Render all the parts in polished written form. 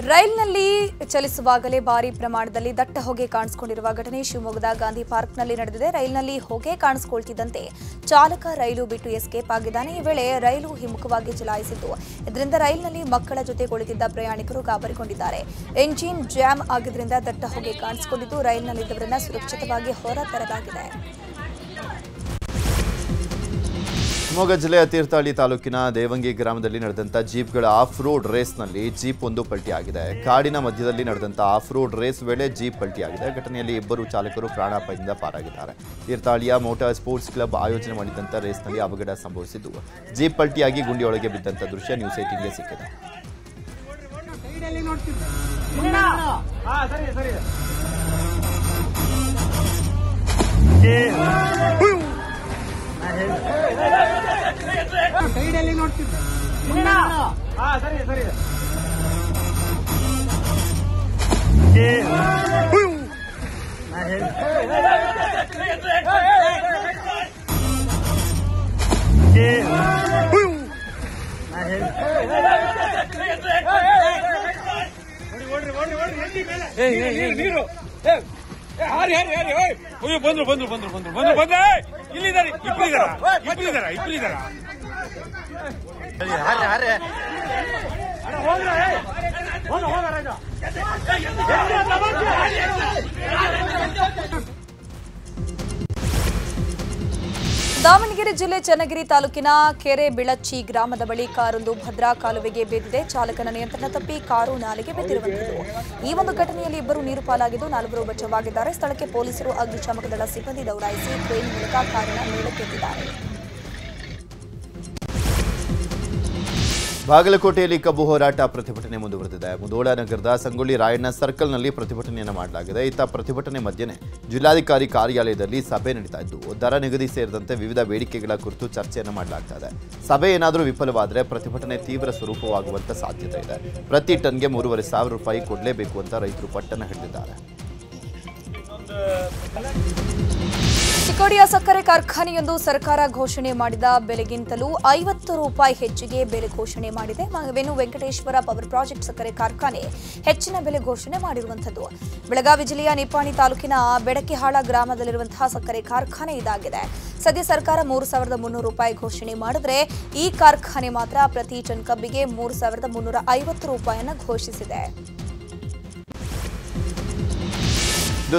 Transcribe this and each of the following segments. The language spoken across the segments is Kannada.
ರೈಲಿನಲ್ಲಿ ಚಲಿಸುವಾಗಲೇ ಭಾರಿ ಪ್ರಮಾಣದಲ್ಲಿ ದಟ್ಟ ಹೊಗೆ ಕಾಣಿಸಿಕೊಂಡಿರುವ ಘಟನೆ ಶಿವಮೊಗ್ಗದ ಗಾಂಧಿ ಪಾರ್ಕ್ನಲ್ಲಿ ನಡೆದಿದೆ. ರೈಲಿನಲ್ಲಿ ಹೊಗೆ ಕಾಣಿಸಿಕೊಳ್ತಿದ್ದಂತೆ ಚಾಲಕ ರೈಲು ಬಿಟ್ಟು ಎಸ್ಕೇಪ್ ಆಗಿದ್ದಾನೆ. ಈ ವೇಳೆ ರೈಲು ಹಿಮ್ಮುಖವಾಗಿ ಚಲಾಯಿಸಿದ್ದು, ಇದರಿಂದ ರೈಲಿನಲ್ಲಿ ಮಕ್ಕಳ ಜೊತೆ ಕುಳಿತಿದ್ದ ಪ್ರಯಾಣಿಕರು ಗಾಬರಿಗೊಂಡಿದ್ದಾರೆ. ಎಂಜಿನ್ ಜಾಮ್ ಆಗಿದ್ದರಿಂದ ದಟ್ಟ ಹೊಗೆ ಕಾಣಿಸಿಕೊಂಡಿದ್ದು, ರೈಲಿನಲ್ಲಿದ್ದವರನ್ನ ಸುರಕ್ಷಿತವಾಗಿ ಹೊರತರಲಾಗಿದೆ. ಶಿವಮೊಗ್ಗ ಜಿಲ್ಲೆಯ ತೀರ್ಥಹಳ್ಳಿ ತಾಲೂಕಿನ ದೇವಂಗಿ ಗ್ರಾಮದಲ್ಲಿ ನಡೆದಂಥ ಜೀಪ್ಗಳ ಆಫ್ ರೋಡ್ ರೇಸ್ನಲ್ಲಿ ಜೀಪ್ ಒಂದು ಪಲ್ಟಿಯಾಗಿದೆ. ಕಾಡಿನ ಮಧ್ಯದಲ್ಲಿ ನಡೆದಂಥ ಆಫ್ ರೋಡ್ ರೇಸ್ ವೇಳೆ ಜೀಪ್ ಪಲ್ಟಿಯಾಗಿದೆ. ಘಟನೆಯಲ್ಲಿ ಇಬ್ಬರು ಚಾಲಕರು ಪ್ರಾಣಾಪಾಯದಿಂದ ಪಾರಾಗಿದ್ದಾರೆ. ತೀರ್ಥಹಳ್ಳಿಯ ಮೋಟಾರ್ ಸ್ಪೋರ್ಟ್ಸ್ ಕ್ಲಬ್ ಆಯೋಜನೆ ಮಾಡಿದಂಥ ರೇಸ್ನಲ್ಲಿ ಅವಘಡ ಸಂಭವಿಸಿದ್ದು, ಜೀಪ್ ಪಲ್ಟಿಯಾಗಿ ಗುಂಡಿಯೊಳಗೆ ಬಿದ್ದಂಥ ದೃಶ್ಯ ನ್ಯೂಸ್ 18ಗೆ ಸಿಕ್ಕಿದೆ. ಸೈಡಲ್ಲಿ ನೋಡ್ತಿದ್ದೆ ನೀರು ಬಂದ್ರು ಇಲ್ಲಿದ್ದಾರೆ. ಇಬ್ಬರಿದಾರ ದಾವಣಗೆರೆ ಜಿಲ್ಲೆ ಚನ್ನಗಿರಿ ತಾಲೂಕಿನ ಕೆರೆ ಬಿಳಚ್ಚಿ ಗ್ರಾಮದ ಬಳಿ ಕಾರೊಂದು ಭದ್ರಾ ಕಾಲುವೆಗೆ ಬಿದ್ದಿದೆ. ಚಾಲಕನ ನಿಯಂತ್ರಣ ತಪ್ಪಿ ಕಾರು ನಾಲೆಗೆ ಬಿದ್ದಿರುವಂಥದ್ದು. ಈ ಒಂದು ಘಟನೆಯಲ್ಲಿ ಇಬ್ಬರು ನೀರು ಪಾಲಾಗಿದ್ದು, 4 ಬಚಾವಾಗಿದ್ದಾರೆ. ಸ್ಥಳಕ್ಕೆ ಪೊಲೀಸರು, ಅಗ್ನಿಶಾಮಕ ದಳ ಸಿಬ್ಬಂದಿ ದೌಡಾಯಿಸಿ ಕ್ರೇನ್ ಮೂಲಕ ಕಾರನ್ನು ಮೇಲಕ್ಕೆತ್ತಿದ್ದಾರೆ. ಬಾಗಲಕೋಟೆಯಲ್ಲಿ ಕಬ್ಬು ಹೋರಾಟ ಪ್ರತಿಭಟನೆ ಮುಂದುವರೆದಿದೆ. ಮುಧೋಳ ನಗರದ ಸಂಗೊಳ್ಳಿ ರಾಯಣ್ಣ ಸರ್ಕಲ್ನಲ್ಲಿ ಪ್ರತಿಭಟನೆಯನ್ನು ಮಾಡಲಾಗಿದೆ. ಇತ್ತ ಪ್ರತಿಭಟನೆ ಮಧ್ಯೆ ಜಿಲ್ಲಾಧಿಕಾರಿ ಕಾರ್ಯಾಲಯದಲ್ಲಿ ಸಭೆ ನಡೀತಾ ಇದ್ದು, ದರ ನಿಗದಿ ಸೇರಿದಂತೆ ವಿವಿಧ ಬೇಡಿಕೆಗಳ ಕುರಿತು ಚರ್ಚೆಯನ್ನು ಮಾಡಲಾಗ್ತಾ ಇದೆ. ಸಭೆ ಏನಾದರೂ ವಿಫಲವಾದರೆ ಪ್ರತಿಭಟನೆ ತೀವ್ರ ಸ್ವರೂಪವಾಗುವಂತ ಸಾಧ್ಯತೆ ಇದೆ. ಪ್ರತಿ ಟನ್ಗೆ 3,500 ರೂಪಾಯಿ ಕೊಡಲೇಬೇಕು ಅಂತ ರೈತರು ಪಟ್ಟಣ ಹಿಡಿದಿದ್ದಾರೆ. ಚಿಕ್ಕೋಡಿಯ ಸಕ್ಕರೆ ಕಾರ್ಖಾನೆಯೊಂದು ಸರ್ಕಾರ ಘೋಷಣೆ ಮಾಡಿದ ಬೆಲೆಗಿಂತಲೂ 50 ರೂಪಾಯಿ ಹೆಚ್ಚಿಗೆ ಬೆಲೆ ಘೋಷಣೆ ಮಾಡಿದೆ. ವೆಂಕಟೇಶ್ವರ ಪವರ್ ಪ್ರಾಜೆಕ್ಟ್ ಸಕ್ಕರೆ ಕಾರ್ಖಾನೆ ಹೆಚ್ಚಿನ ಬೆಲೆ ಘೋಷಣೆ ಮಾಡಿರುವಂಥದ್ದು. ಬೆಳಗಾವಿ ಜಿಲ್ಲೆಯ ನಿಪ್ಪಾಣಿ ತಾಲೂಕಿನ ಬೆಡಕಿಹಾಳ ಗ್ರಾಮದಲ್ಲಿರುವಂತಹ ಸಕ್ಕರೆ ಕಾರ್ಖಾನೆ ಇದಾಗಿದೆ. ಸದ್ಯ ಸರ್ಕಾರ 3,300 ರೂಪಾಯಿ ಘೋಷಣೆ ಮಾಡಿದ್ರೆ, ಈ ಕಾರ್ಖಾನೆ ಮಾತ್ರ ಪ್ರತಿ ಟನ್ ಕಬ್ಬಿಗೆ 3,350 ರೂಪಾಯಿಯನ್ನು ಘೋಷಿಸಿದೆ.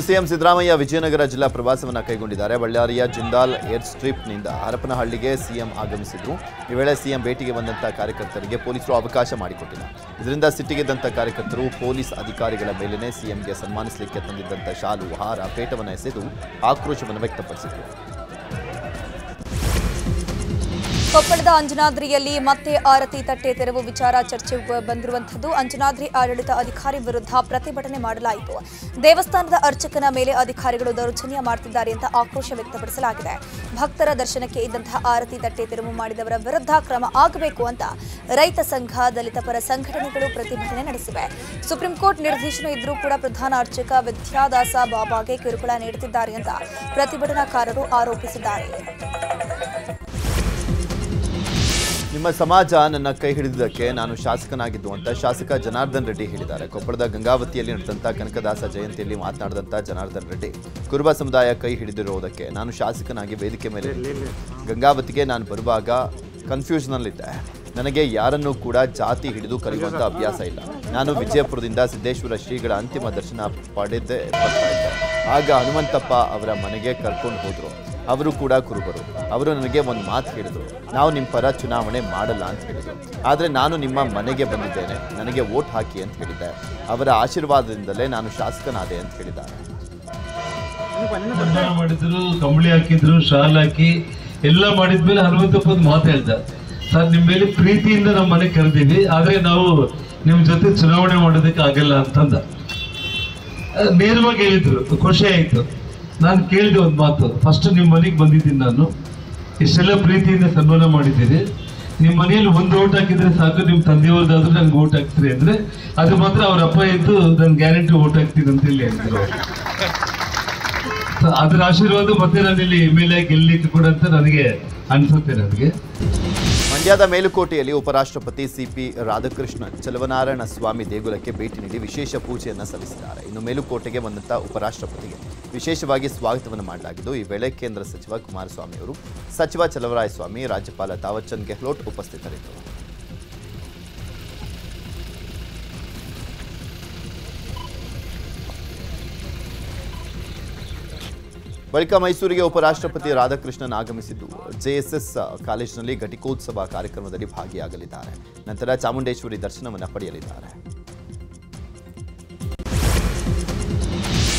ಸಿಎಂ ಸಿದ್ದರಾಮಯ್ಯ ವಿಜಯನಗರ ಜಿಲ್ಲಾ ಪ್ರವಾಸವನ್ನು ಕೈಗೊಂಡಿದ್ದಾರೆ. ಬಳ್ಳಾರಿಯ ಜಿಂದಾಲ್ ಏರ್ ಸ್ಟ್ರಿಪ್ನಿಂದ ಹರಪನಹಳ್ಳಿಗೆ ಸಿಎಂ ಆಗಮಿಸಿದ್ರು. ಈ ವೇಳೆ ಸಿಎಂ ಭೇಟಿಗೆ ಬಂದಂಥ ಕಾರ್ಯಕರ್ತರಿಗೆ ಪೊಲೀಸರು ಅವಕಾಶ ಮಾಡಿಕೊಟ್ಟಿಲ್ಲ. ಇದರಿಂದ ಸಿಟ್ಟಿಗೆದ್ದಂಥ ಕಾರ್ಯಕರ್ತರು ಪೊಲೀಸ್ ಅಧಿಕಾರಿಗಳ ಮೇಲೇನೆ ಸಿಎಂಗೆ ಸನ್ಮಾನಿಸಲಿಕ್ಕೆ ತಂದಿದ್ದಂಥ ಶಾಲು, ಹಾರ, ಪೇಟವನ್ನು ಎಸೆದು ಆಕ್ರೋಶವನ್ನು ವ್ಯಕ್ತಪಡಿಸಿದರು. ಕೊಪ್ಪಳದ ಅಂಜನಾದ್ರಿಯಲ್ಲಿ ಮತ್ತೆ ಆರತಿ ತಟ್ಟೆ ತೆರವು ವಿಚಾರ ಚರ್ಚೆಗೆ ಬಂದಿರುವಂಥದ್ದು. ಅಂಜನಾದ್ರಿ ಆಡಳಿತ ಅಧಿಕಾರಿ ವಿರುದ್ಧ ಪ್ರತಿಭಟನೆ ಮಾಡಲಾಯಿತು. ದೇವಸ್ಥಾನದ ಅರ್ಚಕನ ಮೇಲೆ ಅಧಿಕಾರಿಗಳು ದೌರ್ಜನ್ಯ ಮಾಡುತ್ತಿದ್ದಾರೆ ಅಂತ ಆಕ್ರೋಶ ವ್ಯಕ್ತಪಡಿಸಲಾಗಿದೆ. ಭಕ್ತರ ದರ್ಶನಕ್ಕೆ ಇದ್ದಂತಹ ಆರತಿ ತಟ್ಟೆ ತೆರವು ಮಾಡಿದವರ ವಿರುದ್ಧ ಕ್ರಮ ಆಗಬೇಕು ಅಂತ ರೈತ ಸಂಘ, ದಲಿತ ಪರ ಸಂಘಟನೆಗಳು ಪ್ರತಿಭಟನೆ ನಡೆಸಿವೆ. ಸುಪ್ರೀಂ ಕೋರ್ಟ್ ನಿರ್ದೇಶನ ಇದ್ರೂ ಕೂಡ ಪ್ರಧಾನ ಅರ್ಚಕ ವಿದ್ಯಾದಾಸ ಬಾಬಾಗೆ ಕಿರುಕುಳ ನೀಡುತ್ತಿದ್ದಾರೆ ಅಂತ ಪ್ರತಿಭಟನಾಕಾರರು ಆರೋಪಿಸಿದ್ದಾರೆ. ನಿಮ್ಮ ಸಮಾಜ ನನ್ನ ಕೈ ಹಿಡಿದಿದ್ದಕ್ಕೆ ನಾನು ಶಾಸಕನಾಗಿದ್ದು ಅಂತ ಶಾಸಕ ಜನಾರ್ದನ್ ರೆಡ್ಡಿ ಹೇಳಿದ್ದಾರೆ. ಕೊಪ್ಪಳದ ಗಂಗಾವತಿಯಲ್ಲಿ ನಡೆದಂಥ ಕನಕದಾಸ ಜಯಂತಿಯಲ್ಲಿ ಮಾತನಾಡಿದಂಥ ಜನಾರ್ದನ್ ರೆಡ್ಡಿ, ಕುರುಬ ಸಮುದಾಯ ಕೈ ಹಿಡಿದಿರುವುದಕ್ಕೆ ನಾನು ಶಾಸಕನಾಗಿ ವೇದಿಕೆ ಮೇಲೆ ಗಂಗಾವತಿಗೆ ನಾನು ಬರುವಾಗ ಕನ್ಫ್ಯೂಷನಲ್ಲಿದ್ದೆ. ನನಗೆ ಯಾರನ್ನೂ ಕೂಡ ಜಾತಿ ಹಿಡಿದು ಕರೆಯುವಂಥ ಅಭ್ಯಾಸ ಇಲ್ಲ. ನಾನು ವಿಜಯಪುರದಿಂದ ಸಿದ್ದೇಶ್ವರ ಶ್ರೀಗಳ ಅಂತಿಮ ದರ್ಶನ ಪಡೆದೇ ಬರ್ತಾ ಇದ್ದೆ. ಆಗ ಹನುಮಂತಪ್ಪ ಅವರ ಮನೆಗೆ ಕರ್ಕೊಂಡು ಹೋದರು. ಅವರು ಕೂಡ ಕುರುಬರು. ಅವರು ನನಗೆ ಒಂದು ಮಾತು ಹೇಳಿದರು, ನಾವು ನಿಮ್ಮ ಪರ ಚುನಾವಣೆ ಮಾಡಲ್ಲ ಅಂತ ಹೇಳಿದರು. ಆದರೆ ನಾನು ನಿಮ್ಮ ಮನೆಗೆ ಬಂದಿದ್ದೇನೆ, ನನಗೆ ವೋಟ್ ಹಾಕಿ ಅಂತ ಹೇಳಿದ್ದೆ. ಅವರ ಆಶೀರ್ವಾದದಿಂದಲೇ ನಾನು ಶಾಸಕನಾದೆ ಅಂತ ಹೇಳಿದ್ದಾರೆ. ಮಾಡಿದ್ರು, ಕಂಬಳಿ ಹಾಕಿದ್ರು, ಶಾಲ್ ಹಾಕಿ ಎಲ್ಲ ಮಾಡಿದ್ಮೇಲೆ ಹನುಮಂತಪ್ಪ ಮಾತು ಹೇಳ್ದ, ಸರ್ ನಿಮ್ಮ ಮೇಲೆ ಪ್ರೀತಿಯಿಂದ ನಮ್ಮ ಮನೆಗೆ ಕರೆದೀವಿ, ಆದರೆ ನಾವು ನಿಮ್ಮ ಜೊತೆ ಚುನಾವಣೆ ಮಾಡೋದಕ್ಕೆ ಆಗಲ್ಲ ಅಂತಂದ. ನೇರವಾಗಿ ಹೇಳಿದ್ರು, ಖುಷಿ ಆಯಿತು. ನಾನು ಕೇಳಿದೆ ಒಂದು ಮಾತು, ಫಸ್ಟ್ ನಿಮ್ಮ ಮನೆಗೆ ಬಂದಿದ್ದೀನಿ, ನಾನು ಇಷ್ಟೆಲ್ಲ ಪ್ರೀತಿಯಿಂದ ಸನ್ಮಾನ ಮಾಡಿದ್ದೀನಿ, ನಿಮ್ಮ ಮನೆಯಲ್ಲಿ ಒಂದು ಓಟ್ ಹಾಕಿದ್ರೆ ಸಾಕು, ನಿಮ್ಮ ತಂದೆಯವ್ರದ್ದಾದ್ರೂ ನಂಗೆ ಓಟ್ ಹಾಕ್ತೀರಿ ಅಂದರೆ ಅದು ಮಾತ್ರ ಅವ್ರ ಅಪ್ಪ ಇದ್ದು ನಾನು ಗ್ಯಾರಂಟಿ ಓಟ್ ಹಾಕ್ತೀನಿ ಅಂತ ಹೇಳಿ ಹೇಳಿದ್ರು. ಅದರ ಆಶೀರ್ವಾದ ಮತ್ತೆ ನಾನು ಇಲ್ಲಿ MLA ಗೆಲ್ಲಲಿಕ್ಕೆ ಕೂಡ ಅಂತ ನನಗೆ ಅನ್ಸುತ್ತೆ. ನನಗೆ ಮಂಡ್ಯದ ಮೇಲುಕೋಟೆಯಲ್ಲಿ ಉಪರಾಷ್ಟ್ರಪತಿ ಸಿಪಿ ರಾಧಾಕೃಷ್ಣನ್ ಚಲವನಾರಾಯಣ ಸ್ವಾಮಿ ದೇಗುಲಕ್ಕೆ ಭೇಟಿ ನೀಡಿ ವಿಶೇಷ ಪೂಜೆಯನ್ನು ಸಲ್ಲಿಸಿದ್ದಾರೆ. ಇನ್ನು ಮೇಲುಕೋಟೆಗೆ ಬಂದಂಥ ಉಪರಾಷ್ಟ್ರಪತಿಗೆ ವಿಶೇಷವಾಗಿ ಸ್ವಾಗತವನ್ನು ಮಾಡಲಾಗಿದ್ದು, ಈ ವೇಳೆ ಕೇಂದ್ರ ಸಚಿವ ಕುಮಾರಸ್ವಾಮಿ ಅವರು, ಸಚಿವ ಚಲವರಾಯಸ್ವಾಮಿ, ರಾಜ್ಯಪಾಲ ತಾವರ್ಚಂದ್ ಗೆಹ್ಲೋಟ್ ಉಪಸ್ಥಿತರಿದ್ದರು. ಬಳಿಕ ಮೈಸೂರಿಗೆ ಉಪರಾಷ್ಟ್ರಪತಿ ರಾಧಾಕೃಷ್ಣನ್ ಆಗಮಿಸಿದ್ದು ಜೆಎಸ್ಎಸ್ ಕಾಲೇಜಿನಲ್ಲಿ ಘಟಿಕೋತ್ಸವ ಕಾರ್ಯಕ್ರಮದಲ್ಲಿ ಭಾಗಿಯಾಗಲಿದ್ದಾರೆ. ನಂತರ ಚಾಮುಂಡೇಶ್ವರಿ ದರ್ಶನವನ್ನು ಪಡೆಯಲಿದ್ದಾರೆ.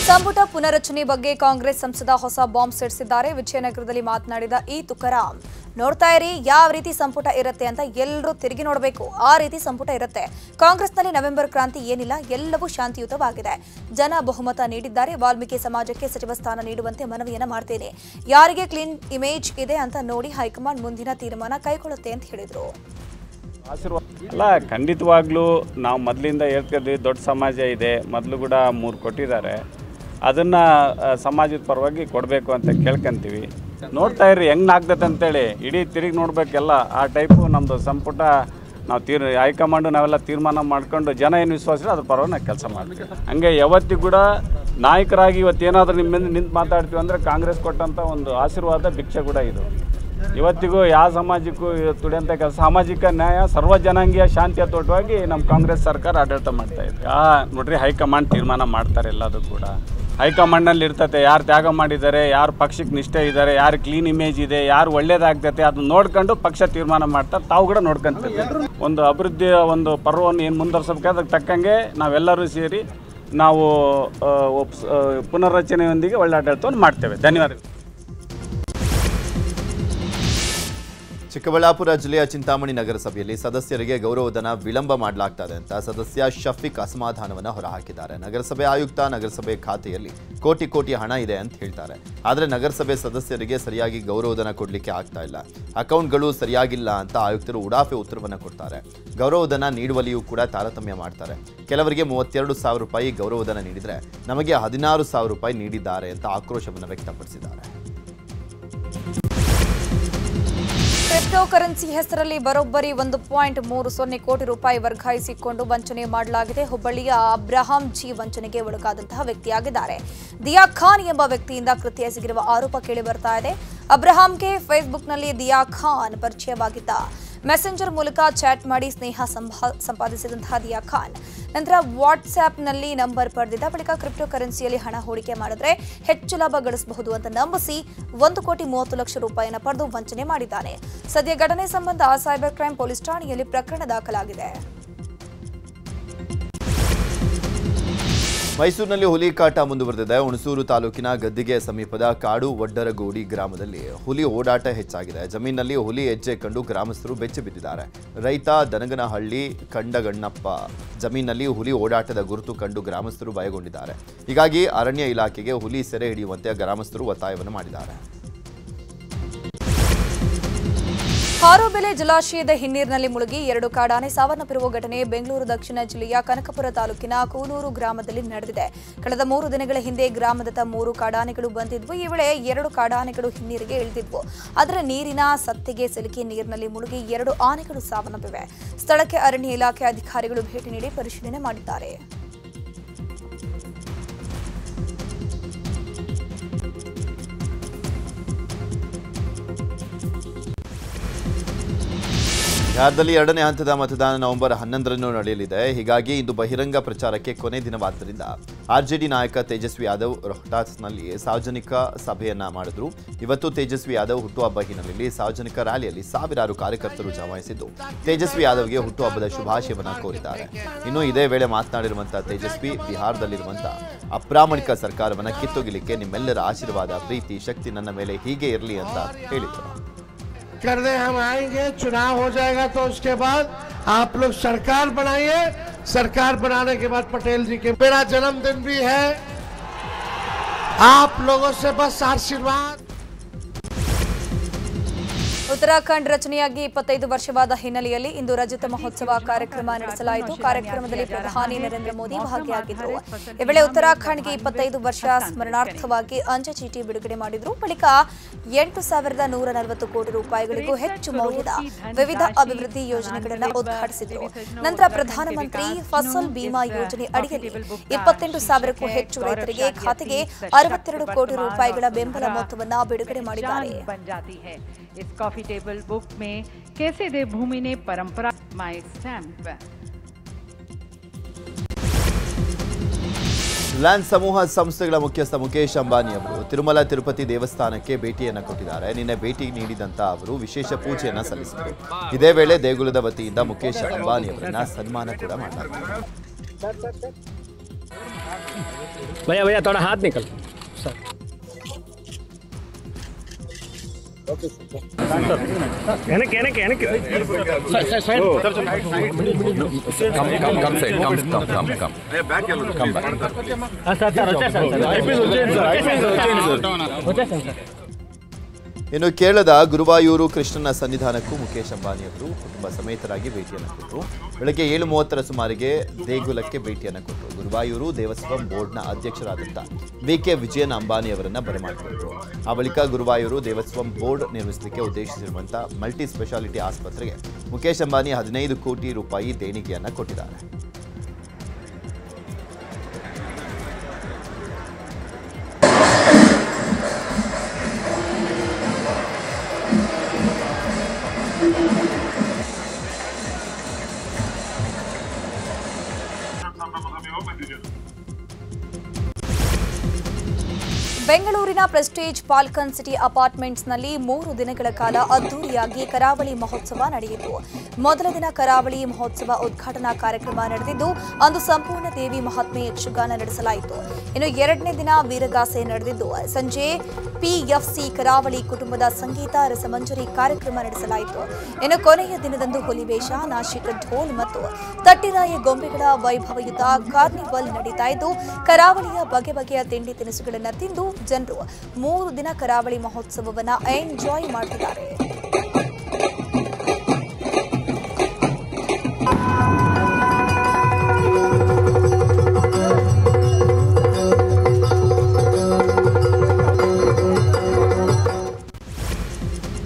ಸಂಪುಟ ಪುನರಚನೆ ಬಗ್ಗೆ ಕಾಂಗ್ರೆಸ್ ಸಂಸದ ಹೊಸ ಬಾಂಬ್ ಸಿಡಿಸಿದ್ದಾರೆ. ವಿಜಯನಗರದಲ್ಲಿ ಮಾತನಾಡಿದ ತುಕಾರಾಂ, ನೋಡ್ತಾ ಇರಿ ಯಾವ ರೀತಿ ಸಂಪುಟ ಇರುತ್ತೆ ಅಂತ, ಎಲ್ಲರೂ ತಿರುಗಿ ನೋಡಬೇಕು, ಆ ರೀತಿ ಸಂಪುಟ ಇರುತ್ತೆ. ಕಾಂಗ್ರೆಸ್ನಲ್ಲಿ ನವೆಂಬರ್ ಕ್ರಾಂತಿ ಏನಿಲ್ಲ, ಎಲ್ಲವೂ ಶಾಂತಿಯುತವಾಗಿದೆ. ಜನ ಬಹುಮತ ನೀಡಿದ್ದಾರೆ. ವಾಲ್ಮೀಕಿ ಸಮಾಜಕ್ಕೆ ಸಚಿವ ಸ್ಥಾನ ನೀಡುವಂತೆ ಮನವಿಯನ್ನ ಮಾಡ್ತೇನೆ. ಯಾರಿಗೆ ಕ್ಲೀನ್ ಇಮೇಜ್ ಇದೆ ಅಂತ ನೋಡಿ ಹೈಕಮಾಂಡ್ ಮುಂದಿನ ತೀರ್ಮಾನ ಕೈಗೊಳ್ಳುತ್ತೆ ಅಂತ ಹೇಳಿದರು. ಅಲ್ಲ, ಖಂಡಿತವಾಗ್ಲೂ ನಾವು ಮೊದಲಿಂದ ಹೇಳ್ತಿದ್ವಿ, ದೊಡ್ಡ ಸಮಾಜ ಇದೆ, ಮೊದಲು ಕೂಡ 3 ಕೊಟ್ಟಿದ್ದಾರೆ, ಅದನ್ನು ಸಮಾಜದ ಪರವಾಗಿ ಕೊಡಬೇಕು ಅಂತ ಕೇಳ್ಕೊಂತೀವಿ. ನೋಡ್ತಾ ಇರ್ರಿ ಹೆಂಗೆ ಆಗ್ತದೆ ಅಂತೇಳಿ, ಇಡೀ ತಿರುಗಿ ನೋಡಬೇಕೆಲ್ಲ. ಆ ಟೈಪು ನಮ್ಮದು ಸಂಪುಟ ನಾವು ಹೈಕಮಾಂಡು ನಾವೆಲ್ಲ ತೀರ್ಮಾನ ಮಾಡ್ಕೊಂಡು ಜನ ಏನು ವಿಶ್ವಾಸ ಅದ್ರ ಪರವಾಗಿ ನಾವು ಕೆಲಸ ಮಾಡ್ತೀವಿ. ಹಂಗೆ ಯಾವತ್ತಿಗೂ ಕೂಡ ನಾಯಕರಾಗಿ ಇವತ್ತೇನಾದರೂ ನಿಮ್ಮಿಂದ ನಿಂತು ಮಾತಾಡ್ತೀವಿ ಅಂದರೆ ಕಾಂಗ್ರೆಸ್ ಕೊಟ್ಟಂಥ ಒಂದು ಆಶೀರ್ವಾದ ಭಿಕ್ಷೆ ಕೂಡ ಇದು. ಇವತ್ತಿಗೂ ಯಾವ ಸಮಾಜಕ್ಕೂ ತುಡಿಯಂಥ ಕೆಲಸ, ಸಾಮಾಜಿಕ ನ್ಯಾಯ, ಸರ್ವ ಜನಾಂಗೀಯ ಶಾಂತಿಯ ತೋಟವಾಗಿ ನಮ್ಮ ಕಾಂಗ್ರೆಸ್ ಸರ್ಕಾರ ಆಡಳಿತ ಮಾಡ್ತಾಯಿದೆ. ನೋಡ್ರಿ, ಹೈಕಮಾಂಡ್ ತೀರ್ಮಾನ ಮಾಡ್ತಾರೆ ಎಲ್ಲದೂ ಕೂಡ. ಹೈಕಮಾಂಡ್ನಲ್ಲಿ ಇರ್ತತೆ, ಯಾರು ತ್ಯಾಗ ಮಾಡಿದ್ದಾರೆ, ಯಾರು ಪಕ್ಷಕ್ಕೆ ನಿಷ್ಠೆ ಇದ್ದಾರೆ, ಯಾರು ಕ್ಲೀನ್ ಇಮೇಜ್ ಇದೆ, ಯಾರು ಒಳ್ಳೇದಾಗ್ತೈತೆ ಅದನ್ನ ನೋಡ್ಕೊಂಡು ಪಕ್ಷ ತೀರ್ಮಾನ ಮಾಡ್ತಾರೆ. ತಾವು ಕೂಡ ನೋಡ್ಕೊಂತೀವಿ. ಒಂದು ಅಭಿವೃದ್ಧಿಯ ಒಂದು ಪರ್ವವನ್ನು ಏನು ಮುಂದುವರ್ಸಬೇಕು, ಅದಕ್ಕೆ ತಕ್ಕಂಗೆ ನಾವೆಲ್ಲರೂ ಸೇರಿ ನಾವು ಪುನರ್ರಚನೆಯೊಂದಿಗೆ ಒಳ್ಳೆ ಆಡಳಿತವನ್ನು ಮಾಡ್ತೇವೆ. ಧನ್ಯವಾದಗಳು. ಚಿಕ್ಕಬಳ್ಳಾಪುರ ಜಿಲ್ಲೆಯ ಚಿಂತಾಮಣಿ ನಗರಸಭೆಯಲ್ಲಿ ಸದಸ್ಯರಿಗೆ ಗೌರವಧನ ವಿಳಂಬ ಮಾಡಲಾಗ್ತದೆ ಅಂತ ಸದಸ್ಯ ಶಫೀಕ್ ಅಸಮಾಧಾನವನ್ನು ಹೊರಹಾಕಿದ್ದಾರೆ. ನಗರಸಭೆ ಆಯುಕ್ತ ನಗರಸಭೆ ಖಾತೆಯಲ್ಲಿ ಕೋಟಿ ಹಣ ಇದೆ ಅಂತ ಹೇಳ್ತಾರೆ. ಆದರೆ ನಗರಸಭೆ ಸದಸ್ಯರಿಗೆ ಸರಿಯಾಗಿ ಗೌರವಧನ ಕೊಡಲಿಕ್ಕೆ ಆಗ್ತಾ ಇಲ್ಲ, ಅಕೌಂಟ್ಗಳು ಸರಿಯಾಗಿಲ್ಲ ಅಂತ ಆಯುಕ್ತರು ಉಡಾಫೆ ಉತ್ತರವನ್ನು ಕೊಡ್ತಾರೆ. ಗೌರವಧನ ನೀಡುವಲ್ಲಿಯೂ ಕೂಡ ತಾರತಮ್ಯ ಮಾಡ್ತಾರೆ. ಕೆಲವರಿಗೆ 32,000 ರೂಪಾಯಿ ಗೌರವಧನ ನೀಡಿದರೆ ನಮಗೆ 16,000 ರೂಪಾಯಿ ನೀಡಿದ್ದಾರೆ ಅಂತ ಆಕ್ರೋಶವನ್ನು ವ್ಯಕ್ತಪಡಿಸಿದ್ದಾರೆ. ಕ್ರಿಪ್ಟೋ ಕರೆನ್ಸಿ ಹೆಸರಲ್ಲಿ ಬರೋಬ್ಬರಿ 1.30 ಕೋಟಿ ರೂಪಾಯಿ ವರ್ಗಾಯಿಸಿಕೊಂಡು ವಂಚನೆ ಮಾಡಲಾಗಿದೆ. ಹುಬ್ಬಳ್ಳಿಯ ಅಬ್ರಹಾಂ ಜಿ ವಂಚನೆಗೆ ಒಳಗಾದಂತಹ ವ್ಯಕ್ತಿಯಾಗಿದ್ದಾರೆ. ದಿಯಾ ಖಾನ್ ಎಂಬ ವ್ಯಕ್ತಿಯಿಂದ ಕೃತ್ಯ ಎಸಗಿರುವ ಆರೋಪ ಕೇಳಿ ಬರ್ತಾ ಇದೆ. ಅಬ್ರಹಾಂಗೆ ಫೇಸ್ಬುಕ್ನಲ್ಲಿ ದಿಯಾ ಖಾನ್ ಪರಿಚಯವಾಗಿದ್ದ. ಮೆಸೆಂಜರ್ ಮೂಲಕ ಚಾಟ್ ಮಾಡಿ ಸ್ನೇಹ ಸಂಪಾದಿಸಿದಂತಹ ದಿಯಾ ಖಾನ್ ನಂತರ ವಾಟ್ಸ್ಆ್ಯಪ್ನಲ್ಲಿ ನಂಬರ್ ಪಡೆದಿದ್ದ. ಬಳಿಕ ಕ್ರಿಪ್ಟೋ ಕರೆನ್ಸಿಯಲ್ಲಿ ಹಣ ಹೂಡಿಕೆ ಮಾಡಿದ್ರೆ ಹೆಚ್ಚು ಲಾಭ ಗಳಿಸಬಹುದು ಅಂತ ನಂಬಿಸಿ 1,30,00,000 ರೂಪಾಯಿಯನ್ನು ಪಡೆದು ವಂಚನೆ ಮಾಡಿದ್ದಾನೆ. ಸದ್ಯ ಘಟನೆ ಸಂಬಂಧ ಸೈಬರ್ ಕ್ರೈಂ ಪೊಲೀಸ್ ಠಾಣೆಯಲ್ಲಿ ಪ್ರಕರಣ ದಾಖಲಾಗಿದೆ. ಮೈಸೂರಿನಲ್ಲಿ ಹುಲಿ ಕಾಟ ಮುಂದುವರೆದಿದೆ. ಹುಣಸೂರು ತಾಲೂಕಿನ ಗದ್ದಿಗೆ ಸಮೀಪದ ಕಾಡು ಒಡ್ಡರಗೋಡಿ ಗ್ರಾಮದಲ್ಲಿ ಹುಲಿ ಓಡಾಟ ಹೆಚ್ಚಾಗಿದೆ. ಜಮೀನಿನಲ್ಲಿ ಹುಲಿ ಹೆಜ್ಜೆ ಕಂಡು ಗ್ರಾಮಸ್ಥರು ಬೆಚ್ಚಿ ಬಿದ್ದಿದ್ದಾರೆ. ರೈತ ದನಗನಹಳ್ಳಿ ಕಂಡಗಣ್ಣಪ್ಪ ಜಮೀನಿನಲ್ಲಿ ಹುಲಿ ಓಡಾಟದ ಗುರುತು ಕಂಡು ಗ್ರಾಮಸ್ಥರು ಭಯಗೊಂಡಿದ್ದಾರೆ. ಹೀಗಾಗಿ ಅರಣ್ಯ ಇಲಾಖೆಗೆ ಹುಲಿ ಸೆರೆ ಹಿಡಿಯುವಂತೆ ಗ್ರಾಮಸ್ಥರು ಒತ್ತಾಯವನ್ನು ಮಾಡಿದ್ದಾರೆ. ಹಾರೋಬೆಲೆ ಜಲಾಶಯದ ಹಿನ್ನೀರಿನಲ್ಲಿ ಮುಳುಗಿ 2 ಕಾಡಾನೆ ಸಾವನ್ನಪ್ಪಿರುವ ಘಟನೆ ಬೆಂಗಳೂರು ದಕ್ಷಿಣ ಜಿಲ್ಲೆಯ ಕನಕಪುರ ತಾಲೂಕಿನ ಕೂನೂರು ಗ್ರಾಮದಲ್ಲಿ ನಡೆದಿದೆ. ಕಳೆದ 3 ದಿನಗಳ ಹಿಂದೆ ಗ್ರಾಮದತ್ತ 3 ಕಾಡಾನೆಗಳು ಬಂದಿದ್ವು. ಈ ವೇಳೆ 2 ಕಾಡಾನೆಗಳು ಹಿನ್ನೀರಿಗೆ ಇಳಿದಿದ್ವು. ಆದರೆ ನೀರಿನ ಸತ್ತಿಗೆ ಸಿಲುಕಿ ನೀರಿನಲ್ಲಿ ಮುಳುಗಿ 2 ಆನೆಗಳು ಸಾವನ್ನಪ್ಪಿವೆ. ಸ್ಥಳಕ್ಕೆ ಅರಣ್ಯ ಇಲಾಖೆ ಅಧಿಕಾರಿಗಳು ಭೇಟಿ ನೀಡಿ ಪರಿಶೀಲನೆ ಮಾಡಿದ್ದಾರೆ. ಬಿಹಾರದಲ್ಲಿ 2ನೇ ಹಂತದ ಮತದಾನ ನವೆಂಬರ್ 11ರಂದು ನಡೆಯಲಿದೆ. ಹೀಗಾಗಿ ಇಂದು ಬಹಿರಂಗ ಪ್ರಚಾರಕ್ಕೆ ಕೊನೆ ದಿನವಾದ್ದರಿಂದ ಆರ್ಜೆಡಿ ನಾಯಕ ತೇಜಸ್ವಿ ಯಾದವ್ ರೋಹ್ಟಾಸ್ನಲ್ಲಿ ಸಾರ್ವಜನಿಕ ಸಭೆಯನ್ನ ಮಾಡಿದ್ರು. ಇವತ್ತು ತೇಜಸ್ವಿ ಯಾದವ್ ಹುಟ್ಟುಹಬ್ಬ ಹಿನ್ನೆಲೆಯಲ್ಲಿ ಸಾರ್ವಜನಿಕ ರ್ಯಾಲಿಯಲ್ಲಿ ಸಾವಿರಾರು ಕಾರ್ಯಕರ್ತರು ಜಮಾಯಿಸಿದ್ದು ತೇಜಸ್ವಿ ಯಾದವ್ಗೆ ಹುಟ್ಟುಹಬ್ಬದ ಶುಭಾಶಯವನ್ನು ಕೋರಿದ್ದಾರೆ. ಇನ್ನು ಇದೇ ವೇಳೆ ಮಾತನಾಡಿರುವಂತಹ ತೇಜಸ್ವಿ, ಬಿಹಾರದಲ್ಲಿರುವಂತಹ ಅಪ್ರಾಮಾಣಿಕ ಸರ್ಕಾರವನ್ನು ಕಿತ್ತೊಗಿಲಿಕ್ಕೆ ನಿಮ್ಮೆಲ್ಲರ ಆಶೀರ್ವಾದ, ಪ್ರೀತಿ, ಶಕ್ತಿ ನನ್ನ ಮೇಲೆ ಹೀಗೆ ಇರಲಿ ಅಂತ ಹೇಳಿದರು. करने हम आएंगे, चुनाव हो जाएगा तो उसके बाद आप लोग सरकार बनाइए. सरकार बनाने के बाद पटेल जी के मेरा जन्मदिन भी है. आप लोगों से बस आशीर्वाद. ಉತ್ತರಾಖಂಡ್ ರಚನೆಯಾಗಿ 25 ವರ್ಷವಾದ ಹಿನ್ನೆಲೆಯಲ್ಲಿ ಇಂದು ರಜತ ಮಹೋತ್ಸವ ಕಾರ್ಯಕ್ರಮ ನಡೆಸಲಾಯಿತು. ಕಾರ್ಯಕ್ರಮದಲ್ಲಿ ಪ್ರಧಾನಿ ನರೇಂದ್ರ ಮೋದಿ ಭಾಗಿಯಾಗಿದ್ದರು. ಈ ವೇಳೆ ಉತ್ತರಾಖಂಡ್ಗೆ 25 ವರ್ಷ ಸ್ಮರಣಾರ್ಥವಾಗಿ ಅಂಚೆ ಚೀಟಿ ಬಿಡುಗಡೆ ಮಾಡಿದ್ರು. ಬಳಿಕ 8,140 ಕೋಟಿ ರೂಪಾಯಿಗಳಿಗೂ ಹೆಚ್ಚು ಮೌಲ್ಯದ ವಿವಿಧ ಅಭಿವೃದ್ಧಿ ಯೋಜನೆಗಳನ್ನು ಉದ್ಘಾಟಿಸಿದರು. ನಂತರ ಪ್ರಧಾನಮಂತ್ರಿ ಫಸಲ್ ಬಿಮಾ ಯೋಜನೆ ಅಡಿಯಲ್ಲಿ 28,000ಕ್ಕೂ ಹೆಚ್ಚು ರೈತರಿಗೆ ಖಾತೆಗೆ 62 ಕೋಟಿ ರೂಪಾಯಿಗಳ ಬೆಂಬಲ ಮೊತ್ತವನ್ನು ಬಿಡುಗಡೆ ಮಾಡಿದ್ದಾರೆ. इस कॉफी टेबल बुक में कैसे देवभूमि ने परंपरा माय स्टैंप ರಿಲಯನ್ಸ್ ಸಮೂಹ ಸಂಸ್ಥೆಗಳ ಮುಖ್ಯಸ್ಥ ಮುಕೇಶ್ ಅಂಬಾನಿ ಅವರು ತಿರುಮಲ ತಿರುಪತಿ ದೇವಸ್ಥಾನಕ್ಕೆ ಭೇಟಿಯನ್ನು ಕೊಟ್ಟಿದ್ದಾರೆ. ನಿನ್ನೆ ಭೇಟಿ ನೀಡಿದಂತ ಅವರು ವಿಶೇಷ ಪೂಜೆಯನ್ನ ಸಲ್ಲಿಸಿದರು. ಇದೇ ವೇಳೆ ದೇಗುಲದ ವತಿಯಿಂದ ಮುಕೇಶ್ ಅಂಬಾನಿ ಅವರನ್ನ ಸನ್ಮಾನ ಕೂಡ ಮಾಡಲಾಗಿದೆ. भैया थोड़ा हाथ निकल सर ಇನ್ನು ಕೇರಳದ ಗುರುವಾಯೂರು ಕೃಷ್ಣನ ಸನ್ನಿಧಾನಕ್ಕೂ ಮುಕೇಶ್ ಅಂಬಾನಿ ಅವರು ಕುಟುಂಬ ಸಮೇತರಾಗಿ ಭೇಟಿಯನ್ನು ಕೊಟ್ಟರು. ಬೆಳಗ್ಗೆ 7:30 ಸುಮಾರಿಗೆ ದೇಗುಲಕ್ಕೆ ಭೇಟಿಯನ್ನು ಕೊಟ್ಟರು. ಗುರುವಾಯೂರು ದೇವಸ್ವಂ ಬೋರ್ಡ್ನ ಅಧ್ಯಕ್ಷರಾದಂಥ ವಿ.ಕೆ. ವಿಜಯನ್ ಅಂಬಾನಿ ಅವರನ್ನ ಬರಮಾಡಿಕೊಂಡರು. ಆ ಬಳಿಕ ಗುರುವಾಯೂರು ದೇವಸ್ವಂ ಬೋರ್ಡ್ ನಿರ್ಮಿಸಲಿಕ್ಕೆ ಉದ್ದೇಶಿಸಿರುವಂಥ ಮಲ್ಟಿ ಸ್ಪೆಷಾಲಿಟಿ ಆಸ್ಪತ್ರೆಗೆ ಮುಕೇಶ್ ಅಂಬಾನಿ 15 ಕೋಟಿ ರೂಪಾಯಿ ದೇಣಿಗೆಯನ್ನು ಕೊಟ್ಟಿದ್ದಾರೆ. ಬೆಂಗಳೂರಿನ ಪ್ರೆಸ್ಟೀಜ್ ಪಾಲ್ಕನ್ ಸಿಟಿ ಅಪಾರ್ಟ್ಮೆಂಟ್ಸ್ನಲ್ಲಿ 3 ದಿನಗಳ ಕಾಲ ಅದ್ದೂರಿಯಾಗಿ ಕರಾವಳಿ ಮಹೋತ್ಸವ ನಡೆಯಿತು. ಮೊದಲ ದಿನ ಕರಾವಳಿ ಮಹೋತ್ಸವ ಉದ್ಘಾಟನಾ ಕಾರ್ಯಕ್ರಮ ನಡೆದಿದ್ದು ಅಂದು ಸಂಪೂರ್ಣ ದೇವಿ ಮಹಾತ್ಮೆ ಯಕ್ಷಗಾನ ನಡೆಸಲಾಯಿತು. ಇನ್ನು 2ನೇ ದಿನ ವೀರಗಾಸೆ ನಡೆದಿದ್ದು ಸಂಜೆ ಪಿಎಫ್ಸಿ ಕರಾವಳಿ ಕುಟುಂಬದ ಸಂಗೀತ ರಸಮಂಜರಿ ಕಾರ್ಯಕ್ರಮ ನಡೆಸಲಾಯಿತು. ಇನ್ನು ಕೊನೆಯ ದಿನದಂದು ಹುಲಿವೇಷ, ನಾಶಿಕ ಢೋಲ್ ಮತ್ತು ತಟ್ಟಿರಾಯ ಗೊಂಬೆಗಳ ವೈಭವಯುತ ಕಾರ್ನಿವಲ್ ನಡೀತಾ ಇದ್ದು ಕರಾವಳಿಯ ಬಗೆ ಬಗೆಯ ತಿಂಡಿ ತಿನಿಸುಗಳನ್ನು ತಿಂದು ಜನರು 3 ದಿನ ಕರಾವಳಿ ಮಹೋತ್ಸವವನ್ನು ಎಂಜಾಯ್ ಮಾಡುತ್ತಿದ್ದಾರೆ.